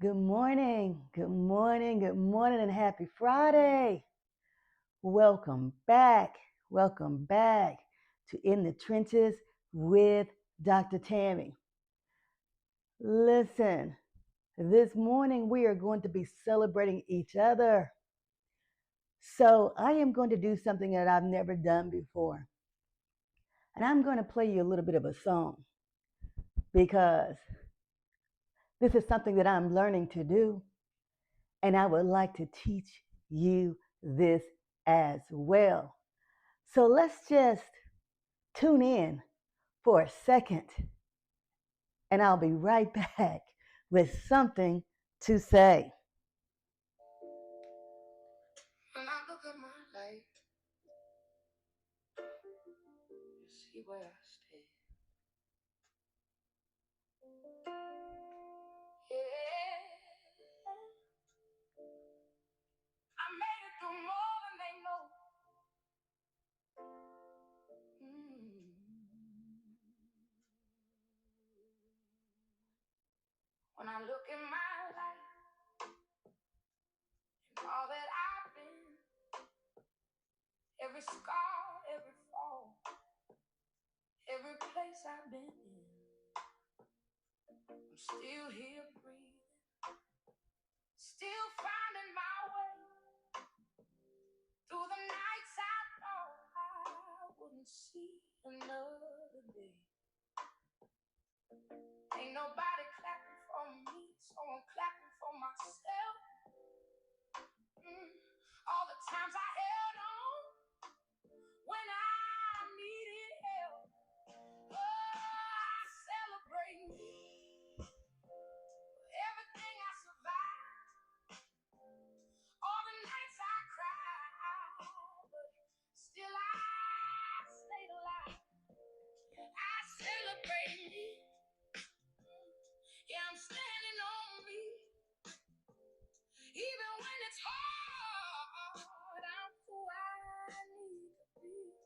Good morning, good morning, and happy Friday. Welcome back. Welcome back to In the Trenches with Dr. Tammy. Listen, this morning we are going to be celebrating each other. So I am going to do something that I've never done before. And I'm going to play you a little bit of a song because this is something that I'm learning to do. And I would like to teach you this as well. So let's just tune in for a second, and I'll be right back with something to say. When I look at my life, you see where I stand. Yeah, I made it through more than they know. When I look at my life and all that I've been, every scar, every fall, every place I've been in, I'm still here breathing, still finding my way through the nights I thought I wouldn't see another day. Ain't nobody clapping for me, so I'm clapping for myself. All the times I held on when I needed help. Oh, I celebrate me for everything I survived. All the nights I cried, but still I stayed alive. I celebrate me. Yeah, I'm standing on me. Even when it's hard, I'm who I need to be.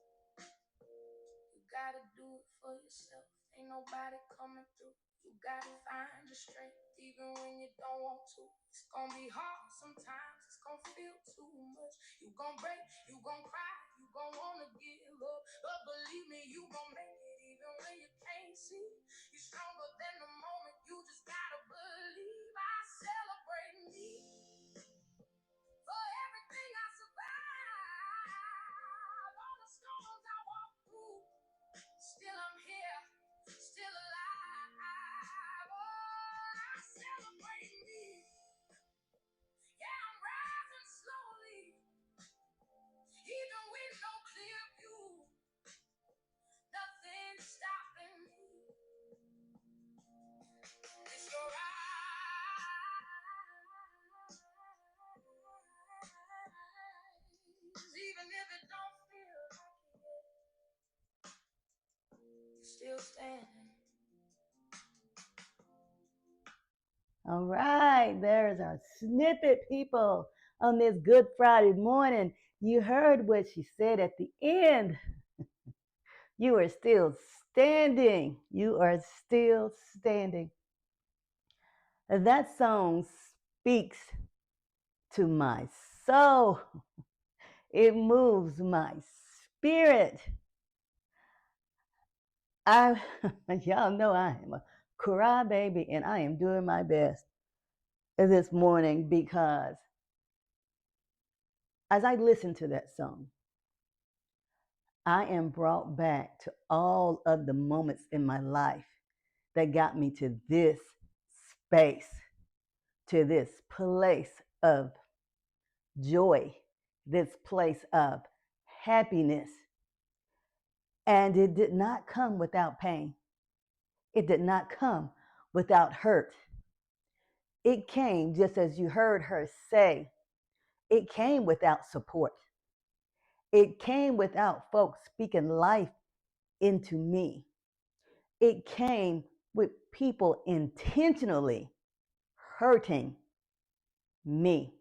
You gotta do it for yourself. Ain't nobody coming through. You gotta find your strength even when you don't want to. It's gonna be hard sometimes. It's gonna feel too much. You gon' break, you gon' cry, you gon' wanna give up. But believe me, you gon' make it even when you can't see. You're stronger than the moment. You just gotta believe. I celebrate me for everything I survived. All the storms I walked through. Still I'm here, still alive. Oh, I celebrate me. Yeah, I'm rising slowly, even with no clear view. Nothing's stopping me. It's your eyes, even if it don't feel like it, you're still standing. All right, there's our snippet, people, on this Good Friday morning. You heard what she said at the end. You are still standing. You are still standing. That song speaks to my soul. It moves my spirit. Y'all know I am a crybaby, and I am doing my best this morning because as I listen to that song, I am brought back to all of the moments in my life that got me to this space, to this place of joy, this place of happiness. And it did not come without pain. It did not come without hurt. It came, just as you heard her say, it came without support. It came without folks speaking life into me. It came with people intentionally hurting me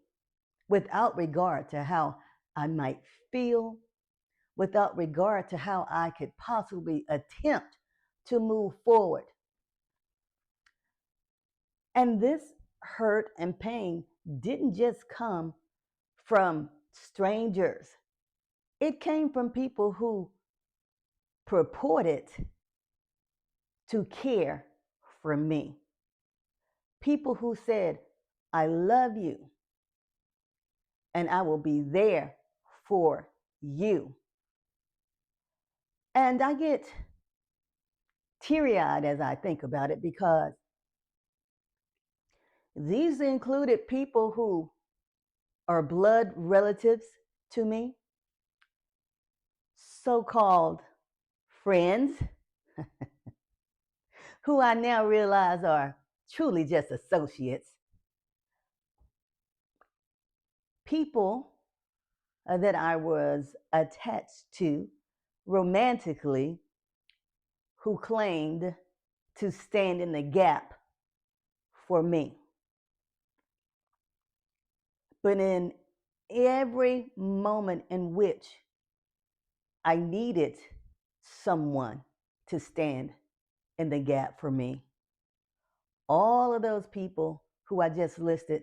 without regard to how I might feel, without regard to how I could possibly attempt to move forward. And this hurt and pain didn't just come from strangers, it came from people who purported to care for me. People who said, I love you and I will be there for you. And I get teary eyed as I think about it because these included people who are blood relatives to me, so called friends, who I now realize are truly just associates, people that I was attached to romantically who claimed to stand in the gap for me. But in every moment in which I needed someone to stand in the gap for me, all of those people who I just listed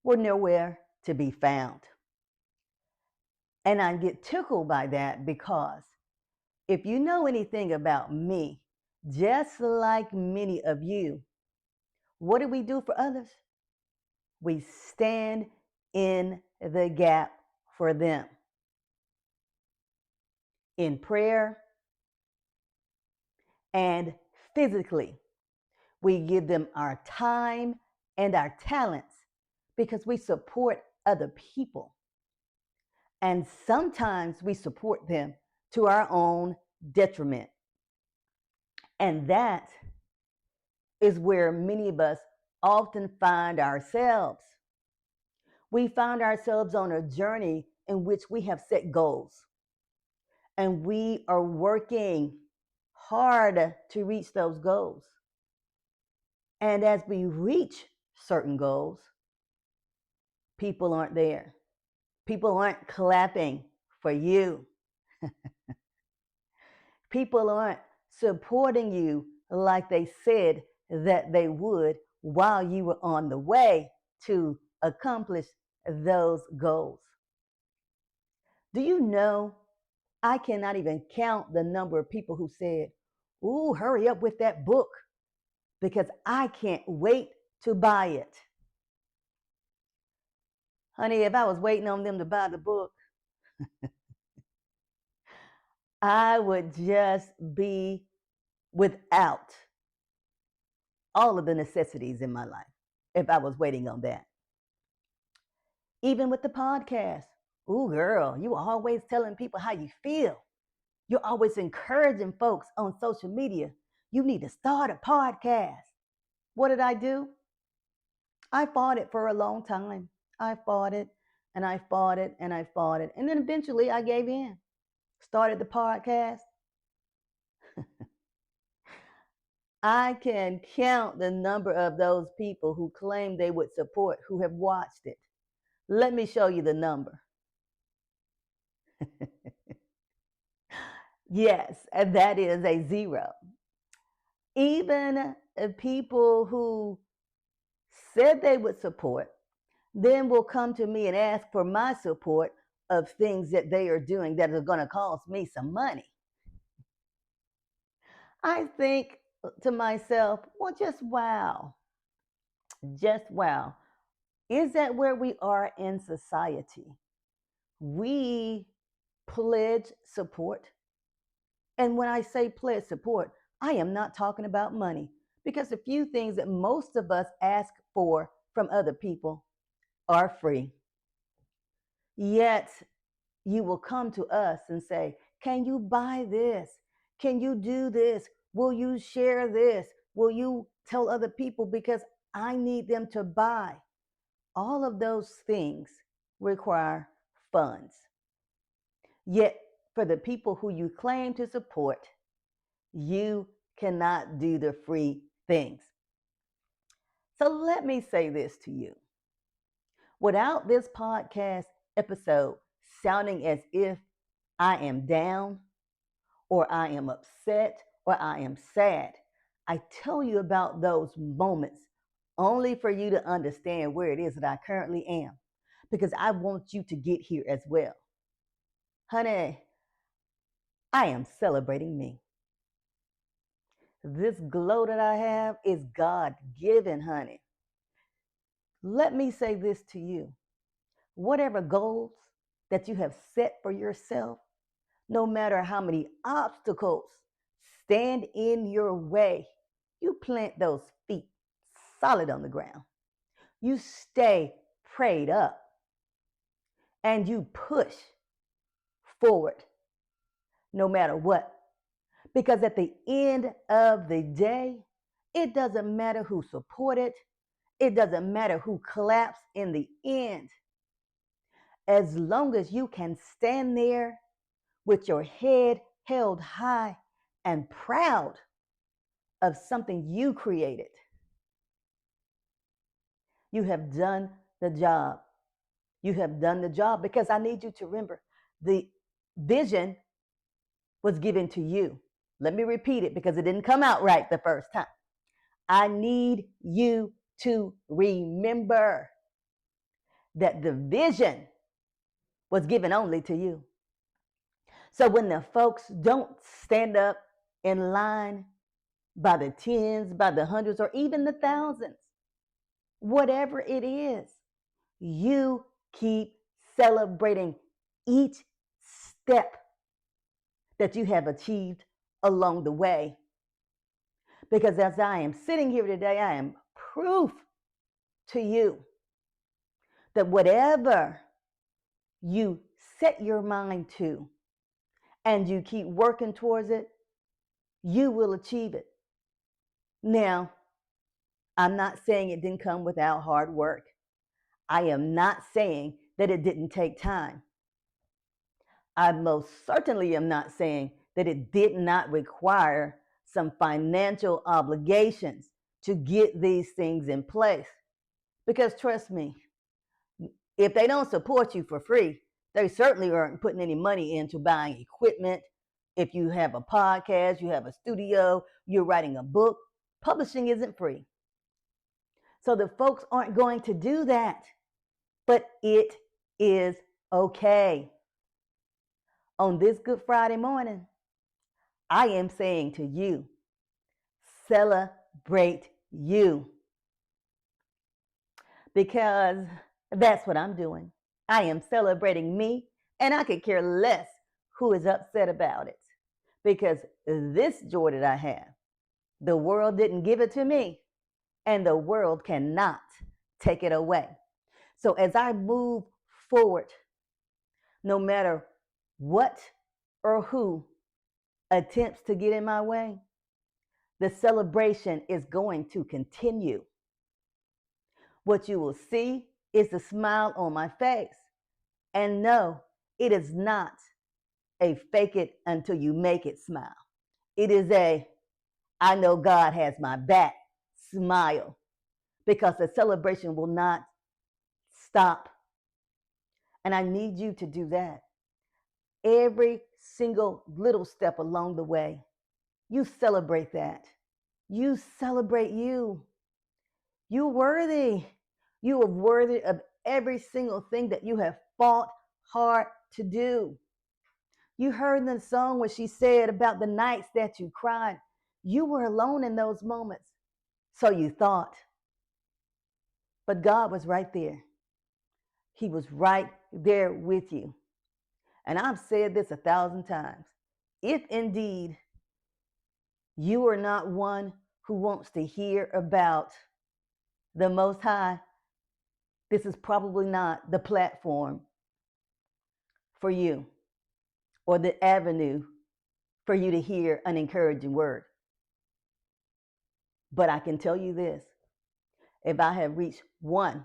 were nowhere to be found. And I get tickled by that because if you know anything about me, just like many of you, what do we do for others? We stand in the gap for them in prayer and physically. We give them our time and our talents because we support other people. And sometimes we support them to our own detriment. And that is where many of us often find ourselves. We find ourselves on a journey in which we have set goals and we are working hard to reach those goals. And as we reach certain goals, people aren't there. People aren't clapping for you. People aren't supporting you like they said that they would while you were on the way to accomplish those goals. Do you know, I cannot even count the number of people who said, "Ooh, hurry up with that book because I can't wait to buy it." Honey, if I was waiting on them to buy the book, I would just be without all of the necessities in my life if I was waiting on that. Even with the podcast. Ooh, girl, you are always telling people how you feel. You're always encouraging folks on social media. You need to start a podcast. What did I do? I fought it for a long time. I fought it and I fought it and I fought it. And then eventually I gave in. Started the podcast. I can count the number of those people who claim they would support who have watched it. Let me show you the number. Yes, and that is a zero. Even people who said they would support then will come to me and ask for my support of things that they are doing that are going to cost me some money. I think to myself, well, just wow. Just wow. Is that where we are in society? We pledge support. And when I say pledge support, I am not talking about money because the few things that most of us ask for from other people are free. Yet you will come to us and say, can you buy this? Can you do this? Will you share this? Will you tell other people because I need them to buy? All of those things require funds. Yet for the people who you claim to support, you cannot do the free things. So let me say this to you. Without this podcast episode sounding as if I am down or I am upset or I am sad, I tell you about those moments only for you to understand where it is that I currently am, because I want you to get here as well. Honey, I am celebrating me. This glow that I have is God given, honey. Let me say this to you. Whatever goals that you have set for yourself, no matter how many obstacles stand in your way, you plant those feet solid on the ground. You stay prayed up and you push forward no matter what. Because at the end of the day, it doesn't matter who supported, it doesn't matter who collapsed in the end. As long as you can stand there with your head held high and proud of something you created, you have done the job. You have done the job, because I need you to remember the vision was given to you. Let me repeat it because it didn't come out right the first time. I need you to remember that the vision was given only to you. So when the folks don't stand up in line by the tens, by the hundreds, or even the thousands, whatever it is, you keep celebrating each step that you have achieved along the way. Because as I am sitting here today, I am proof to you that whatever you set your mind to and you keep working towards it, you will achieve it. Now, I'm not saying it didn't come without hard work. I am not saying that it didn't take time. I most certainly am not saying that it did not require some financial obligations to get these things in place. Because trust me, if they don't support you for free, they certainly aren't putting any money into buying equipment. If you have a podcast, you have a studio, you're writing a book, publishing isn't free. So the folks aren't going to do that, but it is okay. On this Good Friday morning, I am saying to you, celebrate you. Because that's what I'm doing. I am celebrating me, and I could care less who is upset about it. Because this joy that I have, the world didn't give it to me, and the world cannot take it away. So as I move forward, no matter what or who attempts to get in my way, the celebration is going to continue. What you will see is the smile on my face. And no, it is not a fake it until you make it smile. It is a I know God has my back smile, because the celebration will not stop. And I need you to do that. Every single little step along the way, you celebrate that. You celebrate you. You're worthy. You are worthy of every single thing that you have fought hard to do. You heard in the song what she said about the nights that you cried. You were alone in those moments. So you thought. But God was right there. He was right there with you. And I've said this 1,000 times. If indeed you are not one who wants to hear about the Most High, this is probably not the platform for you or the avenue for you to hear an encouraging word. But I can tell you this, if I have reached one,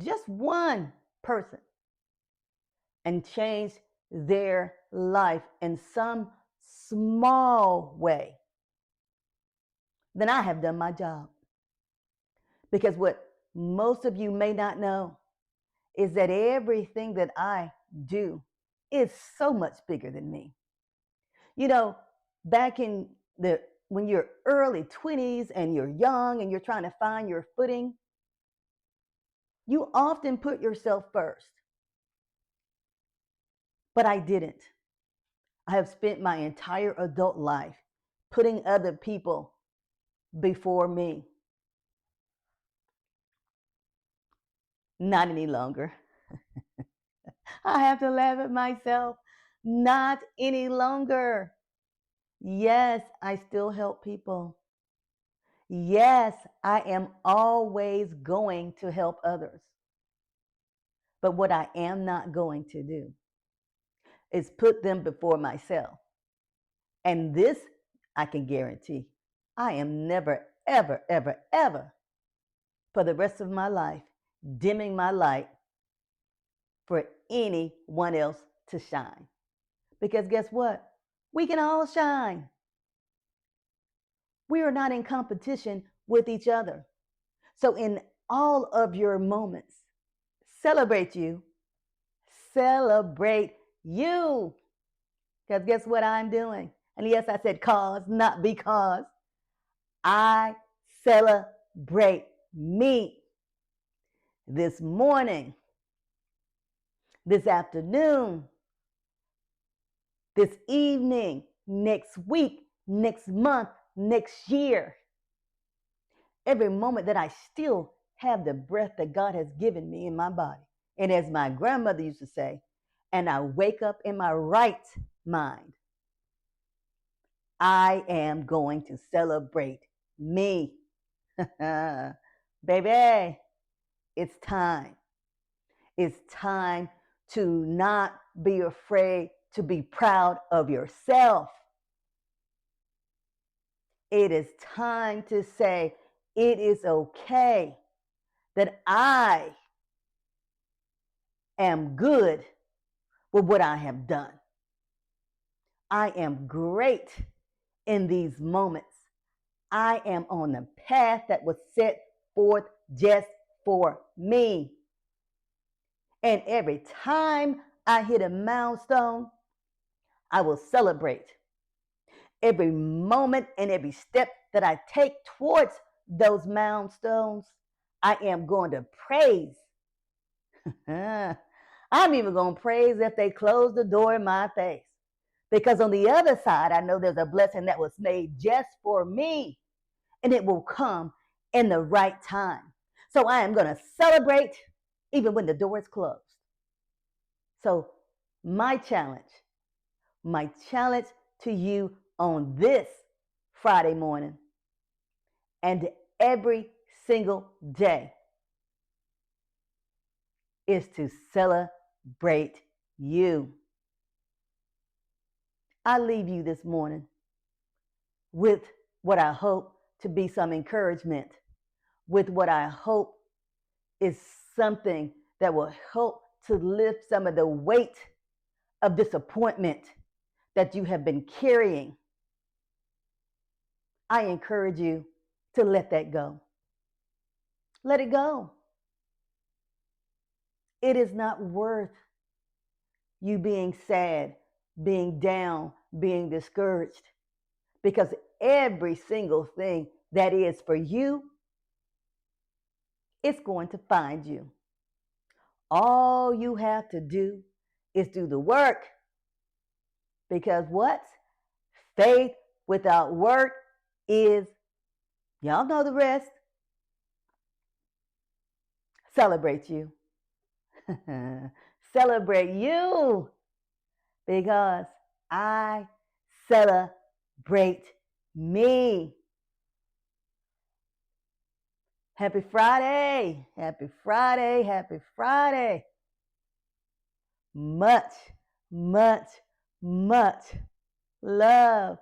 just one person, and changed their life in some small way, then I have done my job. Because what most of you may not know is that everything that I do is so much bigger than me. You know, back in the when you're early 20s and you're young and you're trying to find your footing, you often put yourself first. But I didn't. I have spent my entire adult life putting other people before me. Not any longer. I have to laugh at myself. Not any longer. Yes, I still help people. Yes, I am always going to help others. But what I am not going to do is put them before myself. And this, I can guarantee, I am never, ever, ever, ever, for the rest of my life, dimming my light for anyone else to shine. Because guess what? We can all shine. We are not in competition with each other. So in all of your moments, celebrate you. Celebrate you. Because guess what I'm doing? And yes, I said cause, not because. I celebrate me. This morning, this afternoon, this evening, next week, next month, next year. Every moment that I still have the breath that God has given me in my body. And as my grandmother used to say, and I wake up in my right mind, I am going to celebrate me. Baby, it's time. It's time to not be afraid to be proud of yourself. It is time to say, it is okay that I am good with what I have done. I am great in these moments. I am on the path that was set forth just for me. And every time I hit a milestone, I will celebrate. Every moment and every step that I take towards those milestones, I am going to praise. I'm even going to praise if they close the door in my face. Because on the other side, I know there's a blessing that was made just for me, and it will come in the right time. So I am going to celebrate even when the door is closed. So my challenge to you on this Friday morning and every single day is to celebrate you. I leave you this morning with what I hope to be some encouragement, with what I hope is something that will help to lift some of the weight of disappointment that you have been carrying. I encourage you to let that go. Let it go. It is not worth you being sad, being down, being discouraged, because every single thing that is for you, it's going to find you. All you have to do is do the work. Because what? Faith without work is, y'all know the rest. Celebrate you. Celebrate you. Because I celebrate me. Happy Friday. Happy Friday. Happy Friday. Much, much, much love.